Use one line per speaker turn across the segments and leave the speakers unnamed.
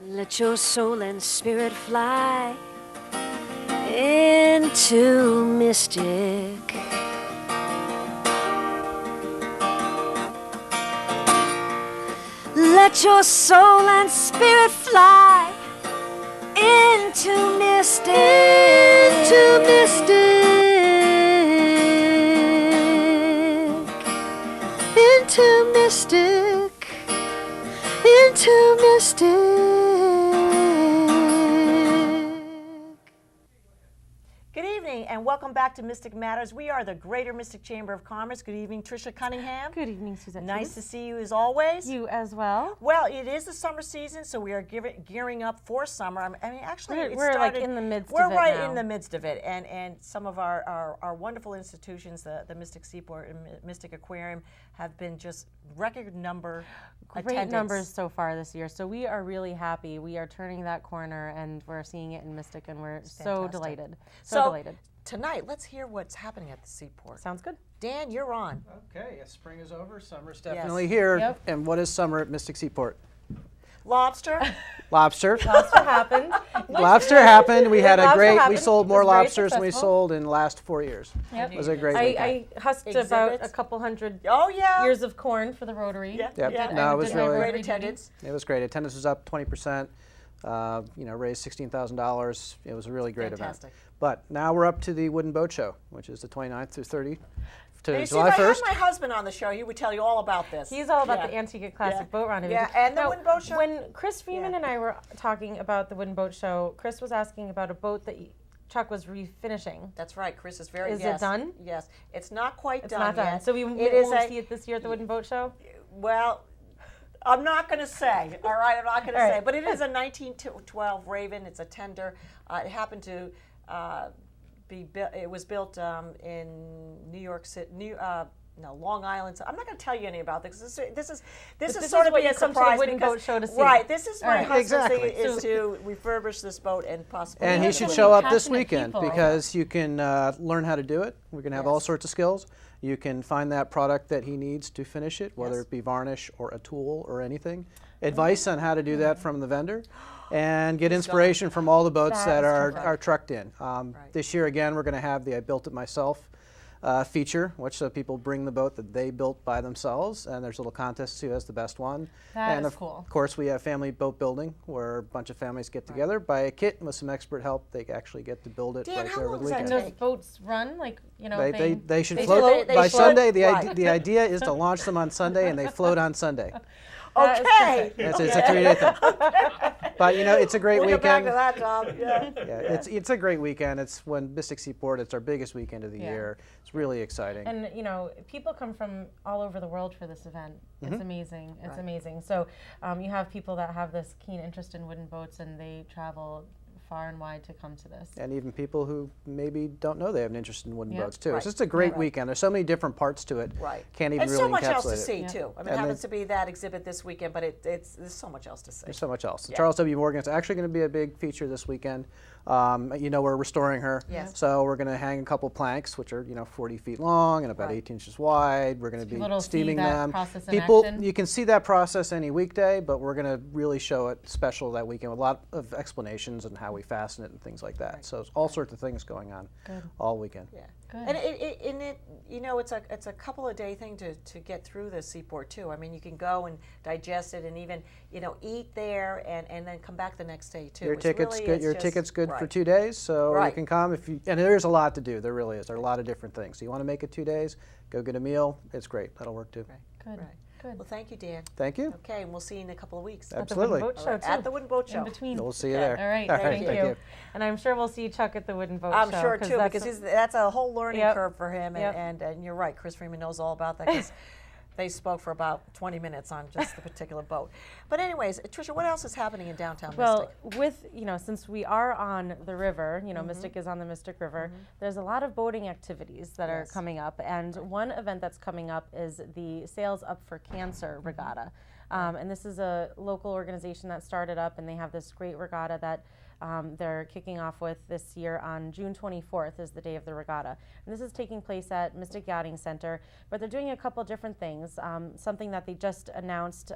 Let your soul and spirit fly into mystic. Let your soul and spirit fly into mystic. Into mystic. Into mystic. Into mystic.
Good evening and welcome back to Mystic Matters. We are the Greater Mystic Chamber of Commerce. Good evening, Tricia Cunningham.
Good evening, Suzette.
Nice to see you as always.
You as well.
Well, it is the summer season, so we are gearing up for summer. I mean, actually,
We're like in the midst
We're
of it
right
now.
in the midst of it, and some of our wonderful institutions, the Mystic Seaport and Mystic Aquarium, have been just record number
Great
attendance.
numbers so far this year. So we are really happy. We are turning that corner and we're seeing it in Mystic and we're so
fantastic.
delighted.
So
Delighted.
tonight, let's hear what's happening at the Seaport.
Sounds good.
Dan, you're on.
Okay, yes, spring is over. Summer's definitely here.
Yep.
And what is summer at Mystic Seaport?
Lobster.
Lobster.
Lobster happened.
Lobster happened. We had a
Lobster
great. We
happened.
sold
It
more
was very
lobsters than we
successful.
sold in the last 4 years.
Yep.
It was a great weekend.
I husked about
Exhibits.
a couple hundred
Oh yeah.
ears of corn for the Rotary.
Yeah.
Yep.
Yeah.
No, it was
did my
really.
Great
Rotary duty.
attendance.
It was great. Attendance was up 20%. Raised $16,000. It was a really great
Fantastic.
event. But now we're up to the Wooden Boat Show, which is the 29th through 30th to
You see,
July
if I had
1st.
my husband on the show, he would tell you all about this.
He's all about
Yeah.
the Antique and Classic
Yeah.
Boat Rendezvous.
Yeah, and the
Now,
Wooden Boat Show.
When Chris Freeman
Yeah.
and I were talking about the Wooden Boat Show, Chris was asking about a boat that Chuck was refinishing.
That's right. Chris is very.
Is it
yes,
done?
Yes, it's not quite
It's
done
not done.
yet.
So we
It is
won't
a-
see it this year at the Wooden Boat Show?
Well, I'm not going to say. All right, I'm not going to
All
say.
right.
But it is a 1912 Raven. It's a tender. It happened to be built. It was built in New York City. Long Island. So I'm not going to tell you any about this. This is
this
sort
is
of
what
be a
you come to the
surprise
Wooden
because
Boat Show to see.
right. This is
All
my
right.
husband's thing
Exactly.
is to refurbish this boat and possibly.
And he
have
should
some
show up this
passionate
weekend
people.
because you can learn how to do it. We're going to have all
Yes.
sorts of skills. You can find that product that he needs to finish it, whether
Yes.
it be varnish or a tool or anything. Advice on how to do that from the vendor. And get inspiration from all the boats
That
that
is
are,
correct.
are trucked in.
Right.
This year, again, we're going to have the I Built It Myself feature, which people bring the boat that they built by themselves, and there's a little contest who has the best one.
That
and
is
of
cool.
course, we have family boat building, where a bunch of families get together, buy a kit, and with some expert help, they actually get to build it
Dan,
right
how
there over
long
the
does that
weekend.
And those
take?
boats run, like,
They should
they
float
float- they
by
float,
Sunday.
right.
The idea is to launch them on Sunday, and they float on Sunday.
That is
Okay.
It's a 3-day thing. But it's a great
We'll get back
weekend.
to that, Tom. Yeah.
Yeah, it's a great weekend. It's when Mystic Seaport. It's our biggest weekend of the
Yeah.
year. It's really exciting.
And people come from all over the world for this event.
Mm-hmm.
It's amazing. It's amazing. So you have people that have this keen interest in wooden boats, and they travel far and wide to come to this.
And even people who maybe don't know they have an interest in wooden
Yeah.
boats too.
Right.
So it's a great
Right.
weekend. There's so many different parts to it.
Right.
Can't even
and
really
so much else to
encapsulate
see
it.
too. I mean, it
And
happens to be that exhibit this weekend, but there's so much else to see.
There's so much else.
Yeah.
Charles W. Morgan is actually going to be a big feature this weekend. We're restoring her.
Yes.
So we're going to hang a couple planks, which are 40 feet long and about
Right.
8 inches wide. We're going to be
people will see
steaming
that
them.
process in
People,
action.
you can see that process any weekday, but we're going to really show it special that weekend with a lot of explanations on how we fasten it and things like that. So it's all sorts of things going on all weekend.
Yeah.
Good.
And it's a couple of day thing to get through the Seaport too. I mean, you can go and digest it and even eat there and then come back the next day too.
Your
It's
ticket's
really-
good.
it's
Your
just-
ticket's good for
right.
2 days, so you
Right.
can come if you. And there's a lot to do. There really is. There are a lot of different things. So you want to make it 2 days? Go get a meal. It's great. That'll work too.
Right.
Good.
Right.
Good.
Well, thank you, Dan.
Thank you.
Okay, and we'll see you in a couple of weeks.
At the Wooden
Absolutely.
Boat Show,
Right,
too.
at the Wooden Boat Show.
In between.
We'll see you
Okay.
there.
All right.
All
Thank
right.
you. And I'm sure we'll see Chuck at the Wooden Boat
I'm
Show.
sure too,
that's
because that's a whole learning
Yep.
curve for him,
Yep.
and you're right. Chris Freeman knows all about that because they spoke for about 20 minutes on just the particular boat. But anyways, Tricia, what else is happening in downtown
Well,
Mystic?
with since we are on the river, Mystic is on the Mystic River. There's a lot of boating activities that are
Yes.
coming up, and one event that's coming up is the Sails Up for Cancer Regatta. And this is a local organization that started up, and they have this great regatta that they're kicking off with this year on June 24th is the day of the regatta. And this is taking place at Mystic Yachting Center, but they're doing a couple different things. Something that they just announced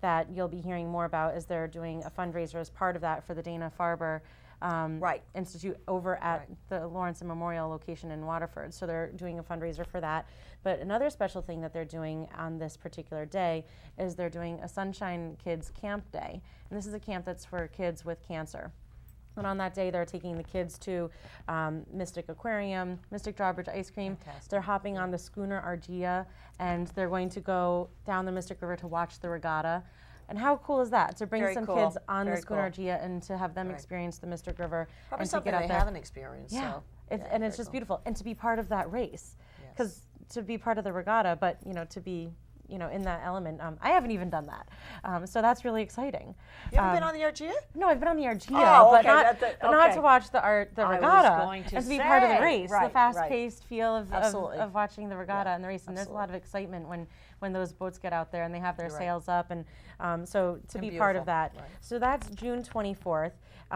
that you'll be hearing more about is they're doing a fundraiser as part of that for the Dana-Farber
Right.
Institute over at the Lawrence and Memorial location in Waterford. So they're doing a fundraiser for that. But another special thing that they're doing on this particular day is they're doing a Sunshine Kids Camp Day. And this is a camp that's for kids with cancer. And on that day, they're taking the kids to Mystic Aquarium, Mystic Drawbridge Ice Cream.
Fantastic.
They're hopping on the schooner Argia, and they're going to go down the Mystic River to watch the regatta. And how cool is that, to bring
Very
some
cool.
kids on
Very
the schooner
cool.
Argia and to have them
Right.
experience the Mystic River
Probably
and to
something
get out
they
there.
haven't experienced.
Yeah,
So,
and it's
very
just
cool.
beautiful, and to be part of that race,
Yes.
because to be part of the regatta, but to be in that element, I haven't even done that, so that's really exciting.
You haven't been on the Argia?
No, I've been on the Argia,
Oh,
but,
okay,
not,
that-
but not
okay.
to watch the
I was
regatta,
going to
and to be part of the
say,
race,
right,
the
right.
fast-paced feel of
Absolutely.
watching the regatta
Yeah,
and the race. And there's a
absolutely.
lot of excitement when those boats get out there and they have their
You're right.
sails up, and so to
And
be part of
beautiful,
that.
right.
So that's June 24th.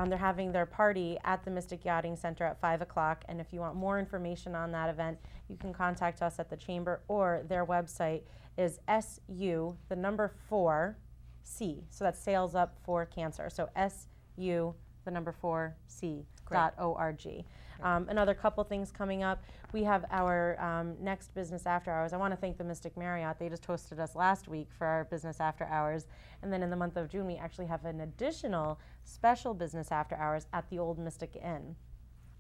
They're having their party at the Mystic Yachting Center at 5 o'clock. And if you want more information on that event, you can contact us at the Chamber, or their website is SU, the number 4C. So that's Sails Up for Cancer. So SU, the number 4C. .org. Another couple things coming up. We have our next business after hours. I want to thank the Mystic Marriott. They just hosted us last week for our business after hours. And then in the month of June, we actually have an additional special business after hours at the Old Mystic Inn.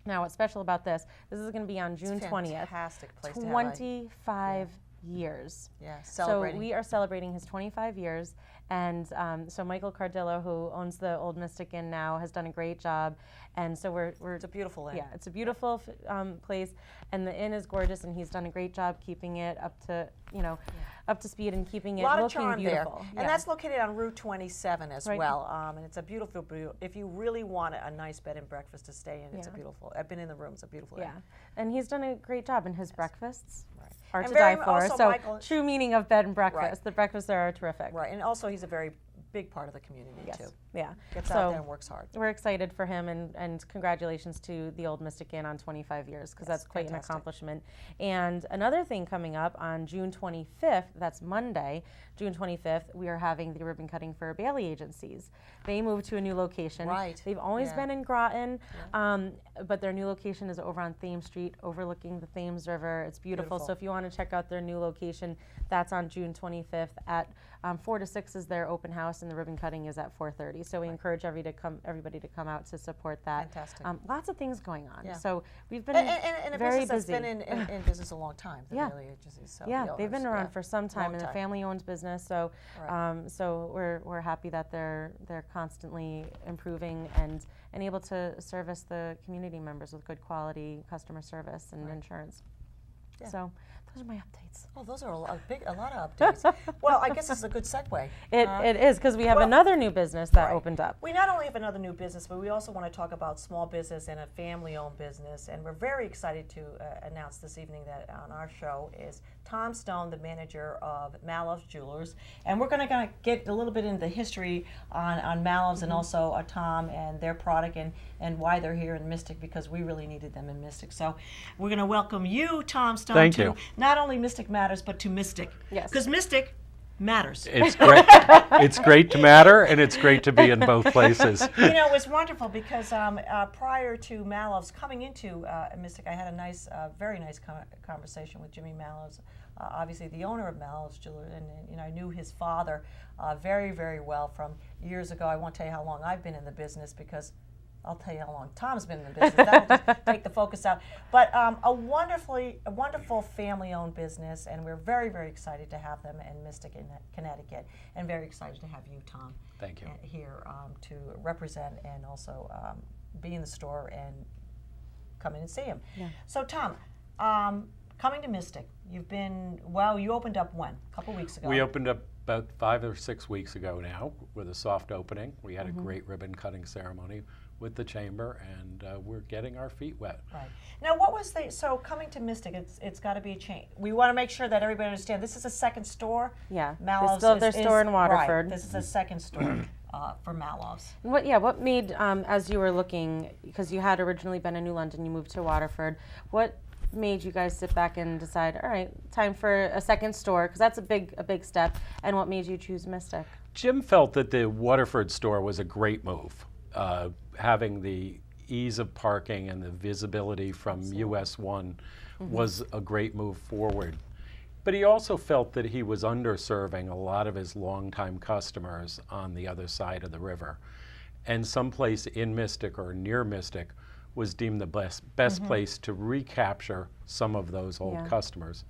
Now, what's special about this is going to be on June 20th.
Fantastic place to have
25 years.
Yeah, celebrating.
So we are celebrating his 25 years, and so Michael Cardillo, who owns the Old Mystic Inn now, has done a great job, and so we're
It's a beautiful inn.
yeah, it's a beautiful place, and the inn is gorgeous, and he's done a great job keeping it up to up to speed and keeping
A
it
lot of
looking
charm
beautiful.
there.
Yeah.
And that's located on Route 27 as
Right.
well. And it's a beautiful, if you really want a nice bed and breakfast to stay in, it's a
Yeah.
beautiful, I've been in the room, it's a beautiful
Yeah,
inn.
and he's done a great job, and his breakfasts
Right.
are
And
to
very
die for.
also
So
Michael-
true meaning of bed and breakfast.
Right.
The breakfasts there are terrific.
Right, and also he's a very big part of the community
Yes.
too.
Yeah.
Gets
so
out there and works hard.
we're excited for him, and congratulations to the Old Mystic Inn on 25 years, because
Yes,
that's quite
fantastic.
an accomplishment. And another thing coming up on June 25th, that's Monday, June 25th, we are having the ribbon cutting for Bailey Agencies. They moved to a new location.
Right.
They've always
Yeah.
been in Groton, but their new location is over on Thames Street, overlooking the Thames River. It's beautiful.
Beautiful.
So if you want to check out their new location, that's on June 25th at 4 to 6 is their open house, and the ribbon cutting is at 4:30. So we encourage everybody to come out to support that.
Fantastic.
Lots of things going on.
Yeah.
So we've been
And a
very
business
busy.
that's been in business a long time, the
Yeah.
Bailey Agencies. So
Yeah,
the
they've been
owners,
around
yeah.
for some time,
Long
and a
time.
family-owned business. So,
Right.
so we're happy that they're constantly improving and able to service the community members with good quality customer service and insurance.
Yeah.
So those are my updates.
Oh, those are a lot of updates. Well, I guess this is a good segue.
It is, because we have
well,
another new business that
right.
opened up.
We not only have another new business, but we also want to talk about small business and a family-owned business. And we're very excited to announce this evening that on our show is Tom Stone, the manager of Malov's Jewelers. And we're going to get a little bit into the history on Malov's and also Tom and their product and why they're here in Mystic, because we really needed them in Mystic. So we're going to welcome you, Tom Stone,
Thank
to
you.
not only Mystic Matters, but to Mystic.
Yes.
Because Mystic matters.
It's great. It's great to matter, and it's great to be in both places.
You know, it was wonderful because prior to Malov's coming into Mystic, I had a very nice conversation with Jimmy Malov's, obviously the owner of Malov's Jewelry, and I knew his father very, very well from years ago. I won't tell you how long I've been in the business, because I'll tell you how long Tom's been in the business. That'll just take the focus out. But a wonderful family-owned business, and we're very, very excited to have them in Mystic, in Connecticut, and very excited to have you, Tom,
Thank you.
here to represent and also be in the store and come in and see him.
Yeah.
So, Tom, coming to Mystic, you opened up when? A couple weeks ago.
We opened up about 5 or 6 weeks ago now with a soft opening. We had a great ribbon cutting ceremony with the chamber, and we're getting our feet wet.
Right. Now, what was so coming to Mystic, it's got to be a change. We want to make sure that everybody understands this is a second store.
Yeah, they
Malov's
still have their store in Waterford.
Right, this is a second store for Malov's.
What made, as you were looking, because you had originally been in New London, you moved to Waterford, what made you guys sit back and decide, all right, time for a second store? Because that's a big step. And what made you choose Mystic?
Jim felt that the Waterford store was a great move. Having the ease of parking and the visibility from US 1 was a great move forward. But he also felt that he was underserving a lot of his longtime customers on the other side of the river. And someplace in Mystic or near Mystic was deemed the best place to recapture some of those old customers.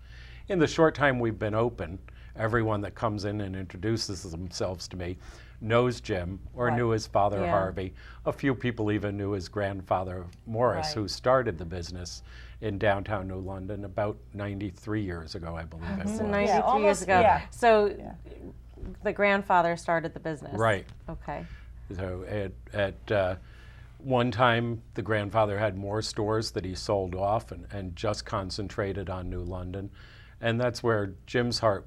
In the short time we've been open, everyone that comes in and introduces themselves to me knows Jim or knew his father Harvey. A few people even knew his grandfather Morris, who started the business in downtown New London about 93 years ago, I believe it was.
So 93 years ago.
Yeah.
So the grandfather started the business.
Right.
Okay.
So at one time, the grandfather had more stores that he sold off and just concentrated on New London. And that's where Jim's heart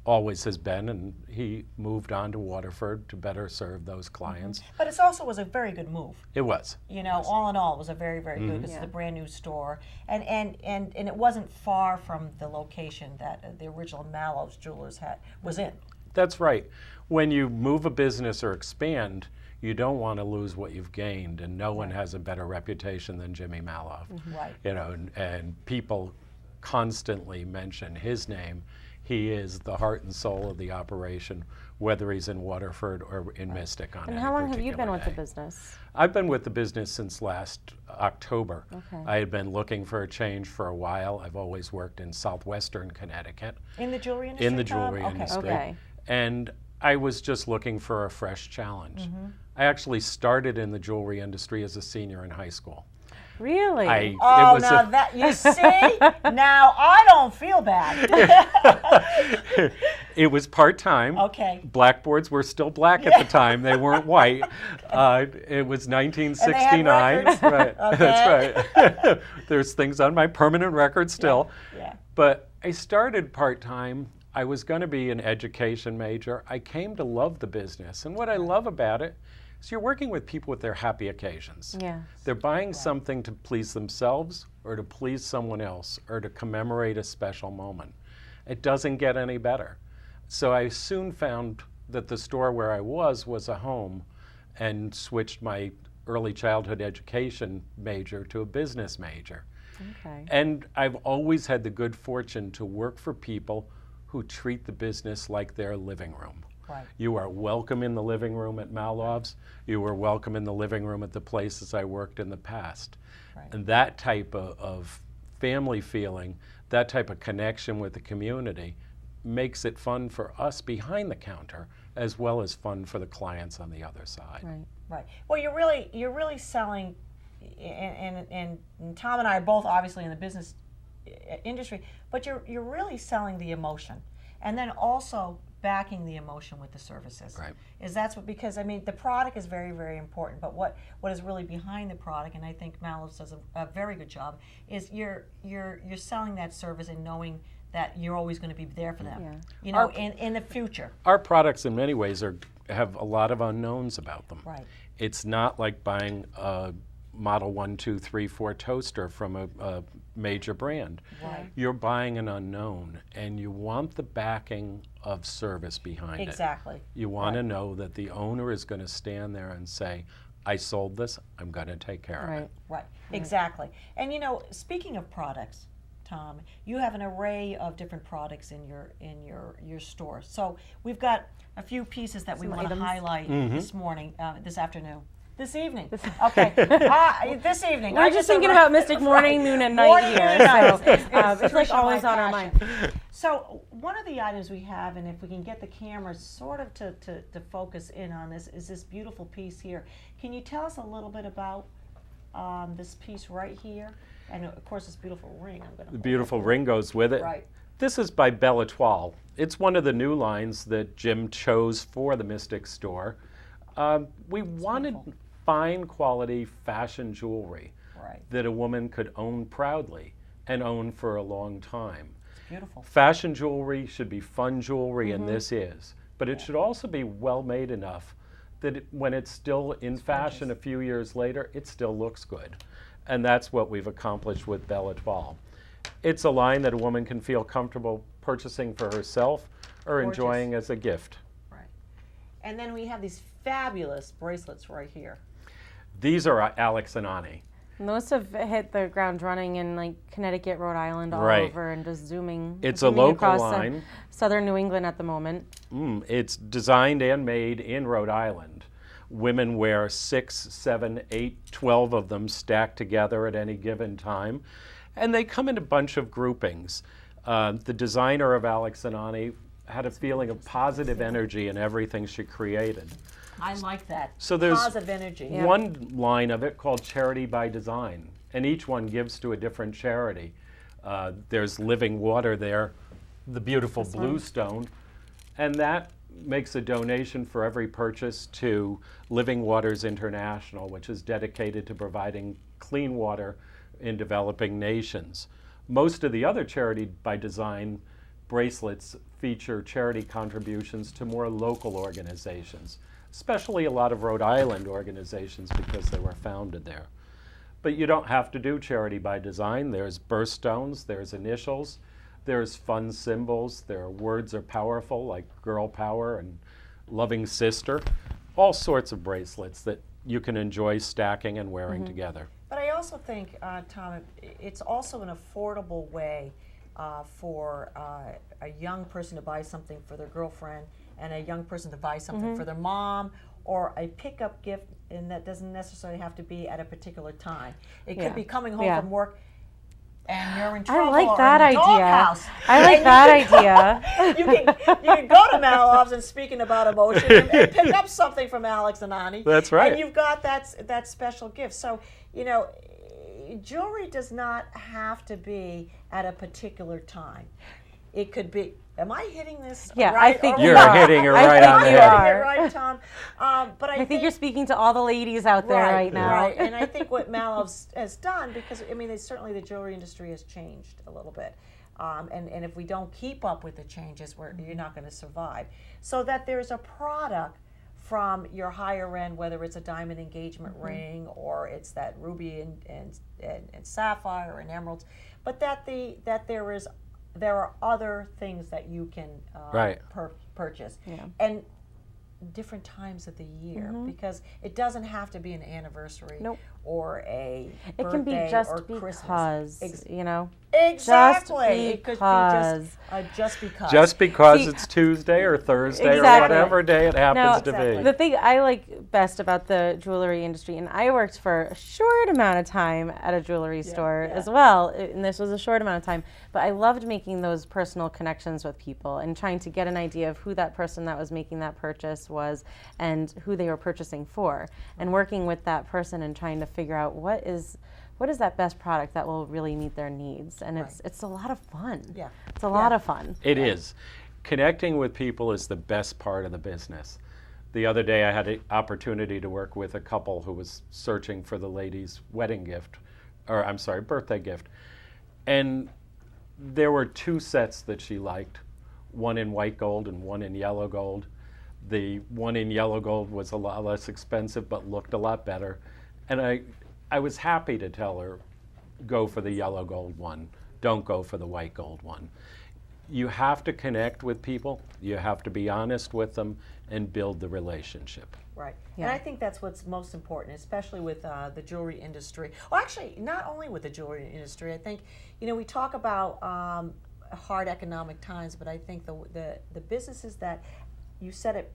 always has been, and he moved on to Waterford to better serve those clients.
But it also was a very good move.
It was.
You know, all in all, it was a very, very good. This is a brand new store, and it wasn't far from the location that the original Mallow's Jewelers was in.
That's right. When you move a business or expand, you don't want to lose what you've gained, and no one has a better reputation than Jimmy Mallow.
Right.
You know, and people constantly mention his name. He is the heart and soul of the operation, whether he's in Waterford or in Mystic on
And
any
how long have you
particular
been with the
day.
business?
I've been with the business since last October.
Okay.
I had been looking for a change for a while. I've always worked in southwestern Connecticut.
In the jewelry industry.
In the
Tom?
jewelry
Okay.
industry.
Okay.
And I was just looking for a fresh challenge. I actually started in the jewelry industry as a senior in high school.
Really?
Oh, now that you see, now I don't feel bad.
It was part-time.
Okay.
Blackboards were still black at the time. They weren't white. It was 1969.
records?
Right. That's right. There's things on my permanent record still.
Yeah.
But I started part-time. I was going to be an education major. I came to love the business. And what I love about it is you're working with people with their happy occasions.
Yeah.
They're buying something to please themselves or to please someone else or to commemorate a special moment. It doesn't get any better. So I soon found that the store where I was a home and switched my early childhood education major to a business major.
Okay.
And I've always had the good fortune to work for people who treat the business like their living room.
Right.
You are welcome in the living room at Malov's. You were welcome in the living room at the places I worked in the past.
Right.
And that type of family feeling, that type of connection with the community makes it fun for us behind the counter as well as fun for the clients on the other side.
Right.
Right. Well, you're really selling, and Tom and I are both obviously in the business industry, but you're really selling the emotion, and then also backing the emotion with the services.
Right.
That's what, because I mean the product is very, very important, but what is really behind the product, and I think Mallow's does a very good job, is you're selling that service and knowing that you're always going to be there for them.
Yeah.
You know, in the future.
Our products in many ways have a lot of unknowns about them.
Right.
It's not like buying a Model 1, 2, 3, 4 toaster from a major brand.
Right.
You're buying an unknown, and you want the backing of service behind it.
Exactly.
You want to know that the owner is going to stand there and say, I sold this, I'm going to take care of
Right.
it.
Right, exactly. And you know, speaking of products, Tom, you have an array of different products in your store. So we've got a few pieces that we want to
items.
highlight
Mm-hmm.
this morning, this afternoon. This evening. Okay. This evening.
We're just thinking about Mystic morning, noon, and night
Morning,
here.
noon, and night.
So it's like
Trisha,
always
my
on our
passion.
mind.
So one of the items we have, and if we can get the camera sort of to focus in on this, is this beautiful piece here. Can you tell us a little bit about this piece right here? And of course, this beautiful ring. I'm going to
The beautiful ring goes with it.
Right.
This is by Belle Étoile. It's one of the new lines that Jim chose for the Mystic store. We wanted fine quality fashion jewelry
Right.
that a woman could own proudly and own for a long time.
It's beautiful.
Fashion jewelry should be fun jewelry, and this is. But it should also be well made enough that when it's still in fashion a few years later, it still looks good. And that's what we've accomplished with Belle Étoile. It's a line that a woman can feel comfortable purchasing for herself or
Gorgeous.
enjoying as a gift.
Right. And then we have these fabulous bracelets right here.
These are Alex and Ani.
And those have hit the ground running in like Connecticut, Rhode Island, all
Right.
over, and just zooming.
It's a
zooming
local
across
line.
Southern New England at the moment.
It's designed and made in Rhode Island. Women wear 6, 7, 8, 12 of them stacked together at any given time. And they come in a bunch of groupings. The designer of Alex and Ani had a feeling of positive energy in everything she created.
I like that.
So there's
positive energy.
one line of it called Charity by Design, and each one gives to a different charity. There's Living Water there, the beautiful blue stone, and that makes a donation for every purchase to Living Waters International, which is dedicated to providing clean water in developing nations. Most of the other Charity by Design bracelets feature charity contributions to more local organizations, especially a lot of Rhode Island organizations because they were founded there. But you don't have to do Charity by Design. There's birthstones, there's initials, there's fun symbols, there are words are powerful like girl power and loving sister, all sorts of bracelets that you can enjoy stacking and wearing together.
But I also think, Tom, it's also an affordable way for a young person to buy something for their girlfriend and a young person to buy something for their mom, or a pickup gift, and that doesn't necessarily have to be at a particular time. It could
Yeah.
be coming home
Yeah.
from work and you're in
I
trouble
like
or
that
in the
idea.
doghouse.
I like that idea.
You can go to Malov's and speaking about emotion and pick up something from Alex and Ani.
That's right.
And you've got that special gift. So, you know, jewelry does not have to be at a particular time. It could be. Am I hitting this
Yeah, I
right?
think
or
you
You're
wrong?
are.
hitting it
I
right
think
on the
you
head.
Am I hitting
are.
it right, Tom? But
I think you're speaking to all the ladies out there right now.
Right, and I think what Malov's has done, because I mean, certainly the jewelry industry has changed a little bit, and if we don't keep up with the changes, you're not going to survive. So that there's a product from your higher end, whether it's a diamond engagement ring or it's that ruby and sapphire and emeralds, but that there are other things that you can
Right.
purchase.
Yeah.
And different times of the year, because it doesn't have to be an anniversary
Nope.
or a
It can be
birthday
just
or
because,
Christmas.
you know.
Exactly. It could be
because.
just because.
Just because
See,
it's Tuesday or Thursday or
Exactly.
whatever day it happens
Now,
to
Exactly.
be.
the thing I like best about the jewelry industry, and I worked for a short amount of time at a jewelry store
yeah.
as well, and this was a short amount of time, but I loved making those personal connections with people and trying to get an idea of who that person that was making that purchase was and who they were purchasing for, and working with that person and trying to figure out what is that best product that will really meet their needs, and it's a lot of fun.
Yeah.
It's a lot of fun.
It is. Connecting with people is the best part of the business. The other day I had an opportunity to work with a couple who was searching for the lady's wedding gift, or I'm sorry, birthday gift. And there were two sets that she liked, one in white gold and one in yellow gold. The one in yellow gold was a lot less expensive but looked a lot better. And I was happy to tell her, go for the yellow gold one. Don't go for the white gold one. You have to connect with people. You have to be honest with them and build the relationship.
Right.
Yeah.
And I think that's what's most important, especially with the jewelry industry. Well, actually, not only with the jewelry industry. I think, you know, we talk about hard economic times, but I think the businesses that, you said it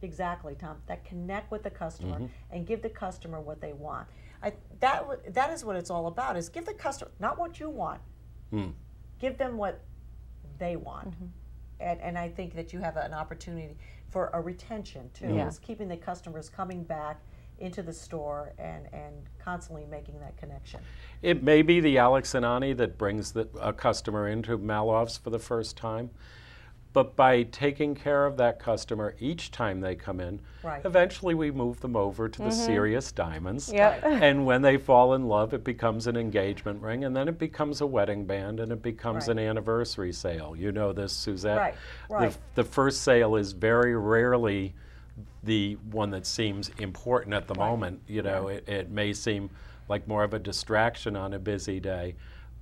exactly, Tom, that connect with the customer and give the customer what they want. That is what it's all about, is give the customer, not what you want, give them what they want. And I think that you have an opportunity for a retention too,
Yeah.
is keeping the customers coming back into the store and constantly making that connection.
It may be the Alex and Ani that brings a customer into Malov's for the first time, but by taking care of that customer each time they come in,
Right.
eventually we move them over to the serious diamonds.
Yep.
And when they fall in love, it becomes an engagement ring, and then it becomes a wedding band, and it becomes
Right.
an anniversary sale. You know this, Suzette.
Right, right.
The first sale is very rarely the one that seems important at the moment. You know, it may seem like more of a distraction on a busy day,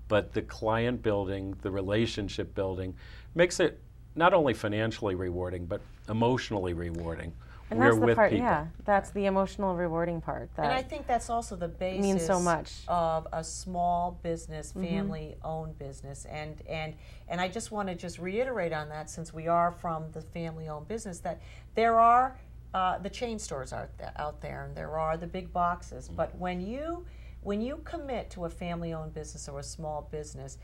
but the client building, the relationship building, makes it not only financially rewarding, but emotionally rewarding.
And
We're
that's the
with
part,
people.
yeah, that's the emotional rewarding part. That
And I think that's also the basis
means so much.
of a small business, family-owned business. And I just want to just reiterate on that, since we are from the family-owned business, that there are the chain stores out there, and there are the big boxes. But when you commit to a family-owned business or a small business,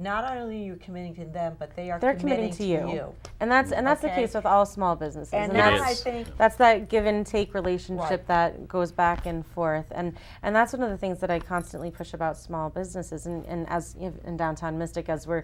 not only are you committing to them, but they're
committing to you. And that's the
Okay.
case with all small businesses.
And
It
that,
is.
I think,
That's that give and take relationship
Right.
that goes back and forth, and that's one of the things that I constantly push about small businesses, and as in downtown Mystic, as we're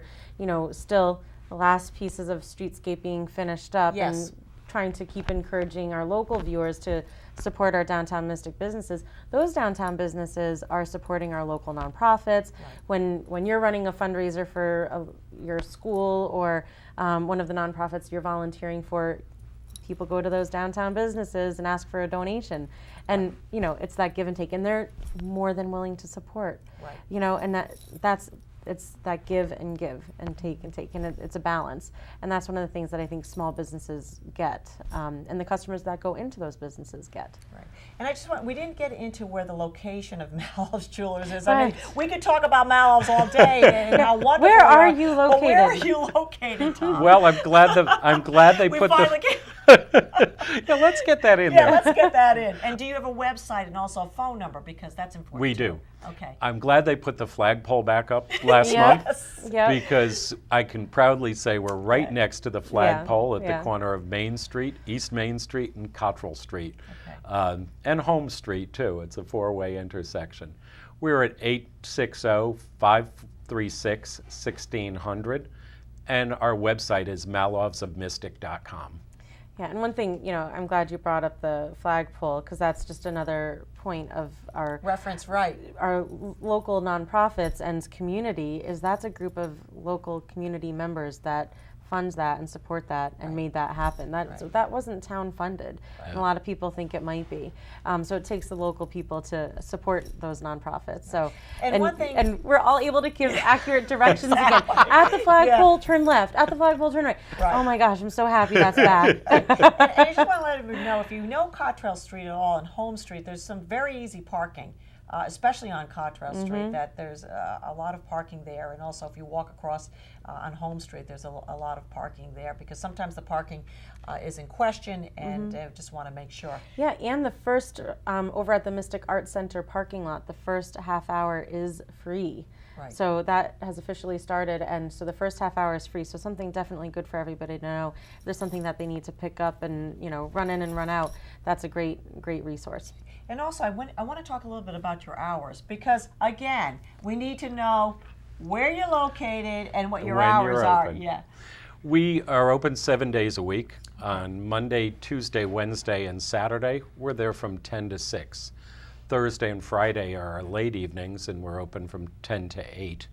still the last pieces of streetscape being finished up,
Yes.
and trying to keep encouraging our local viewers to support our downtown Mystic businesses. Those downtown businesses are supporting our local nonprofits. When you're running a fundraiser for your school or one of the nonprofits you're volunteering for, people go to those downtown businesses and ask for a donation, and it's that give and take, and they're more than willing to support.
Right.
And that's it's that give and take, and it's a balance, and that's one of the things that I think small businesses get, and the customers that go into those businesses get.
Right. And I just we didn't get into where the location of Maloff's Jewelers is. I mean,
Right.
we could talk about Maloff's all day and how wonderful
Where
they
are you
but where are
located?
you located, Tom?
Well, I'm glad they
we
put
finally
the.
get,
Yeah, let's get that in
yeah,
there.
let's get that in. And do you have a website and also a phone number, because that's important?
We
too.
do.
Okay.
I'm glad they put the flagpole back up last
Yes.
month,
Yep.
because I can proudly say we're right next to the flagpole at
yeah.
the corner of Main Street, East Main Street, and Cottrell Street,
Okay.
and Home Street too. It's a four-way intersection. We're at 860-536-1600, and our website is maloffsofmystic.com.
Yeah, and one thing, I'm glad you brought up the flagpole, because that's just another point of our
Reference right.
local nonprofits and community, is that's a group of local community members that funds that and support that and made that happen. So that wasn't town funded, and a lot of people think it might be. So it takes the local people to support those nonprofits. So
And one thing-
and we're all able to give accurate directions again. At the flagpole, turn left. At the flagpole, turn right.
Right.
Oh my gosh, I'm so happy that's back.
And I just want to let everybody know, if you know Cottrell Street at all and Home Street, there's some very easy parking, especially on Cottrell Street, that there's a lot of parking there. And also if you walk across on Home Street, there's a lot of parking there, because sometimes the parking is in question, and just want to make sure.
Yeah, and the first, over at the Mystic Art Center parking lot, the first half hour is free.
Right.
So that has officially started, and so the first half hour is free. So something definitely good for everybody to know. If there's something that they need to pick up and run in and run out, that's a great resource.
And also, I want to talk a little bit about your hours, because again, we need to know where you're located and what your
When
hours
you're
are.
open.
Yeah.
We are open 7 days a week. On Monday, Tuesday, Wednesday, and Saturday, we're there from 10 to 6. Thursday and Friday are our late evenings, and we're open from 10 to 8.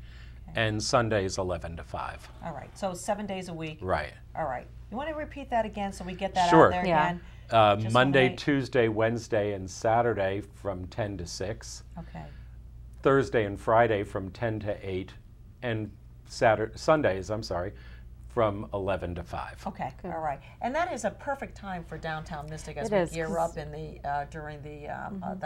And Sundays, 11 to 5.
All right. So 7 days a week.
Right.
All right. You want to repeat that again so we get that
Sure.
out there
Yeah.
again? Just so
Monday,
they-
Tuesday, Wednesday, and Saturday from 10 to 6.
Okay.
Thursday and Friday from 10 to 8. And Sundays, from 11 to 5.
Okay. All right. And that is a perfect time for downtown Mystic as
It
we
is,
gear
'cause-
up in during the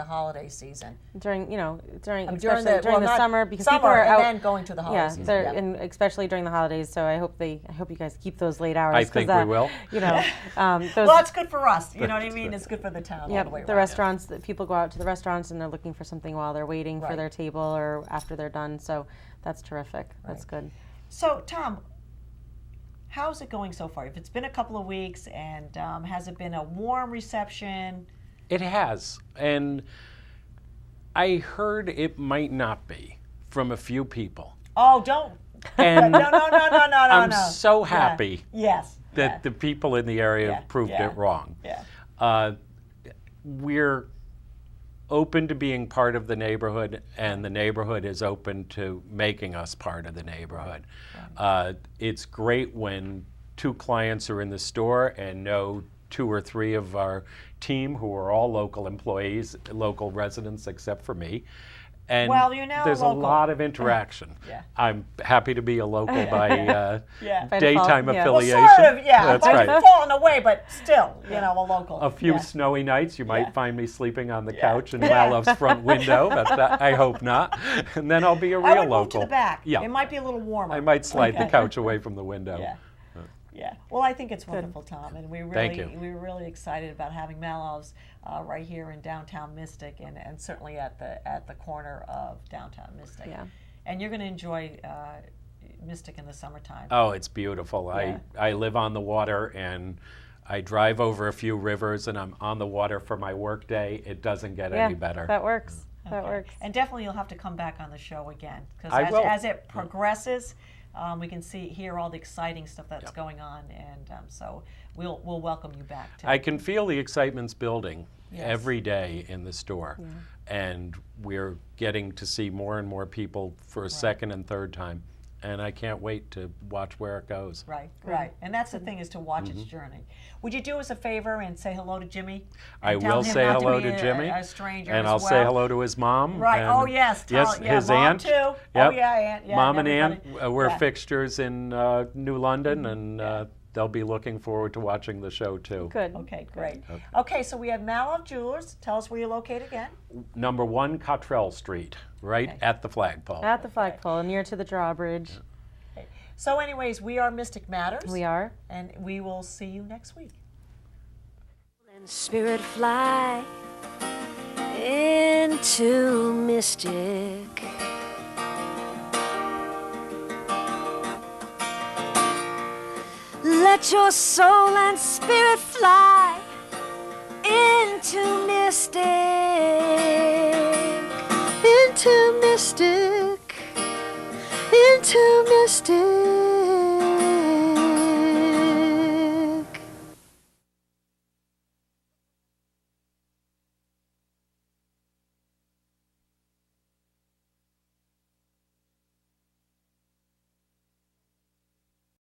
holiday season.
During
During
especially
the
during the
not
summer, because
summer
people are
and
out.
then going to the holiday
Yeah,
season. Yeah.
and especially during the holidays. So I hope you guys keep those late hours.
I
'cause
think
that,
we will.
Those.
Well, it's good for us. You know what I mean? It's good for the town all the way
Yep, the
around.
restaurants, that people go out to the restaurants and they're looking for something while they're waiting for
Right.
their table or after they're done. So that's terrific. That's good.
So, Tom, how's it going so far? If it's been a couple of weeks, and has it been a warm reception?
It has. And I heard it might not be from a few people.
Oh, don't.
And
No.
I'm
no.
so
Yeah.
happy
Yes.
that the people in the area
Yeah,
proved
yeah.
it wrong.
Yeah.
We're open to being part of the neighborhood, and the neighborhood is open to making us part of the neighborhood. It's great when two clients are in the store and know 2 or 3 of our team, who are all local employees, local residents except for me, And
Well, you're now a
there's
local.
a lot of interaction.
Yeah.
I'm happy to be a local by
Yeah.
By
daytime
default, yeah.
affiliation.
Well, sort of, yeah.
That's
but
right.
you've fallen away, but still, you know, a local.
A few
Yeah.
snowy nights, you might
Yeah.
find me sleeping on the
Yeah.
couch in
Yeah.
Malov's front window, but I hope not. And then I'll be a
I
real
would
local.
move to the back.
Yeah.
It might be a little warmer.
I might slide the
Okay.
couch away from the window.
Yeah. Yeah. Well, I think it's wonderful, Tom, and
Thank you.
we're really excited about having Malov's right here in downtown Mystic, and certainly at the corner of downtown Mystic.
Yeah.
And you're going to enjoy Mystic in the summertime.
Oh, it's beautiful.
Yeah.
I live on the water and I drive over a few rivers and I'm on the water for my work day. It doesn't get
Yeah,
any better.
that works. That
Okay.
works.
And definitely you'll have to come back on the show again, because
I will.
as it progresses, we can hear all the exciting stuff that's going on, and so we'll welcome you back.
I can feel the excitement's building
Yes.
every day in the store. And we're getting to see more and more people for a second and third time. And I can't wait to watch where it goes.
Right, right. And that's the thing, is to watch its journey. Would you do us a favor and say hello to Jimmy?
I
And tell
will
him
say
not
hello
be
to Jimmy.
a stranger
And
as
I'll say
well?
hello to his mom.
Right.
and
Oh, yes.
Yes,
Yeah,
his
Mom
aunt.
too. Oh,
Yep.
yeah, Aunt. Yeah,
Mom and Aunt,
everybody.
we're
Yeah.
fixtures in New London, and they'll be looking forward to watching the show too.
Good.
Okay, great. Okay, so we have Malov Jewelers. Tell us where you're located again.
Number 1 Cottrell Street, right
Okay.
at the flagpole.
At the flagpole, near to the drawbridge.
So anyways, we are Mystic Matters.
We are.
And we will see you next week.
And spirit fly into Mystic. Let your soul and spirit fly into Mystic. Into Mystic. Into Mystic.